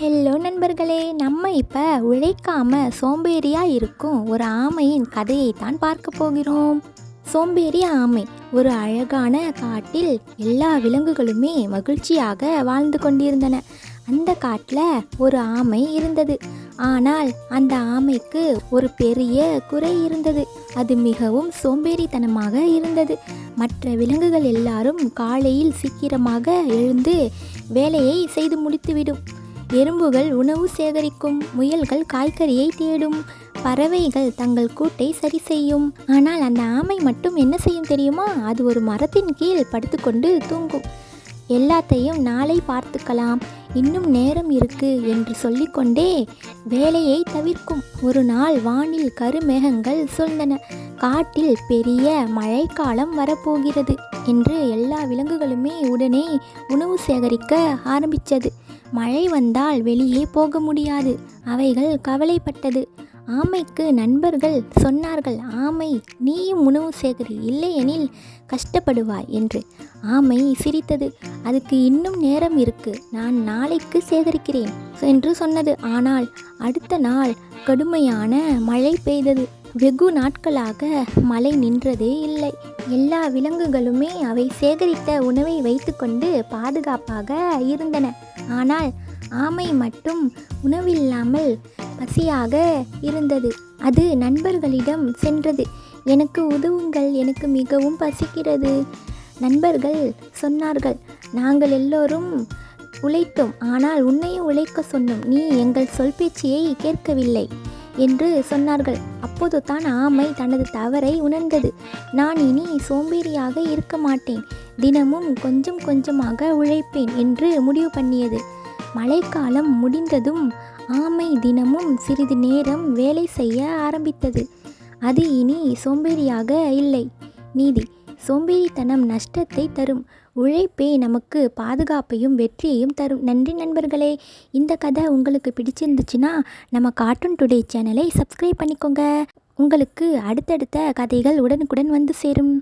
Hello நண்பர்களே, நம்ம இப்போ உழைக்காம சோம்பேறியாக இருக்கும் ஒரு ஆமையின் கதையை தான் பார்க்க போகிறோம். சோம்பேறி ஆமை. ஒரு அழகான காட்டில் எல்லா விலங்குகளுமே மகிழ்ச்சியாக வாழ்ந்து கொண்டிருந்தன. அந்த காட்டில் ஒரு ஆமை இருந்தது. ஆனால் அந்த ஆமைக்கு ஒரு பெரிய குறை இருந்தது. அது மிகவும் சோம்பேறித்தனமாக இருந்தது. மற்ற விலங்குகள் எல்லாரும் காலையில் சீக்கிரமாக எழுந்து வேலையை செய்து முடித்துவிடும். எறும்புகள் உணவு சேகரிக்கும், முயல்கள் காய்கறியை தேடும், பறவைகள் தங்கள் கூட்டை சரி செய்யும். ஆனால் அந்த ஆமை மட்டும் என்ன செய்யும் தெரியுமா? அது ஒரு மரத்தின் கீழ் படுத்துக்கொண்டு தூங்கும். எல்லாத்தையும் நாளை பார்த்துக்கலாம், இன்னும் நேரம் இருக்கு என்று சொல்லிக்கொண்டே வேலையை தவிர்க்கும். ஒரு நாள் வானில் கருமேகங்கள் சூழ்ந்தன. காட்டில் பெரிய மழைக்காலம் வரப்போகிறது என்று எல்லா விலங்குகளுமே உடனே உணவு சேகரிக்க ஆரம்பித்தது. மழை வந்தால் வெளியே போக முடியாது. அவைகள் கவலைப்பட்டது. ஆமைக்கு நண்பர்கள் சொன்னார்கள், ஆமை, நீயும் உணவு சேகரி, இல்லையெனில் கஷ்டப்படுவாய் என்று. ஆமை சிரித்தது. அதுக்கு இன்னும் நேரம் இருக்கு, நான் நாளைக்கு சேகரிக்கிறேன் என்று சொன்னது. ஆனால் அடுத்த நாள் கடுமையான மழை பெய்தது. வெகு நாட்களாக மழை நின்றதே இல்லை. எல்லா விலங்குகளுமே அவை சேகரித்த உணவை வைத்துக்கொண்டு பாதுகாப்பாக இருந்தன. ஆனால் ஆமை மட்டும் உணவில்லாமல் பசியாக இருந்தது. அது நண்பர்களிடம் சென்றது. எனக்கு உதவுங்கள், எனக்கு மிகவும் பசிக்கிறது. நண்பர்கள் சொன்னார்கள், நாங்கள் எல்லோரும் உழைத்தோம், ஆனால் உன்னையும் உழைக்க சொன்னோம், நீ எங்கள் சொல் பேச்சியை கேட்கவில்லை என்று சொன்னார்கள். அப்போது தான் ஆமை தனது தவறை உணர்ந்தது. நான் இனி சோம்பேறியாக இருக்க மாட்டேன், தினமும் கொஞ்சம் கொஞ்சமாக உழைப்பேன் என்று முடிவு பண்ணியது. மழைக்காலம் முடிந்ததும் ஆமை தினமும் சிறிது நேரம் வேலை செய்ய ஆரம்பித்தது. அது இனி சோம்பேறியாக இல்லை. நீதி: சோம்பேறித்தனம் நஷ்டத்தை தரும், உழைப்பே நமக்கு பாதுகாப்பையும் வெற்றியையும் தரும். நன்றி நண்பர்களே. இந்த கதை உங்களுக்கு பிடிச்சிருந்துச்சுன்னா நம்ம கார்ட்டூன் டுடே சேனலை சப்ஸ்கிரைப் பண்ணிக்கோங்க. உங்களுக்கு அடுத்தடுத்த கதைகள் உடனுக்குடன் வந்து சேரும்.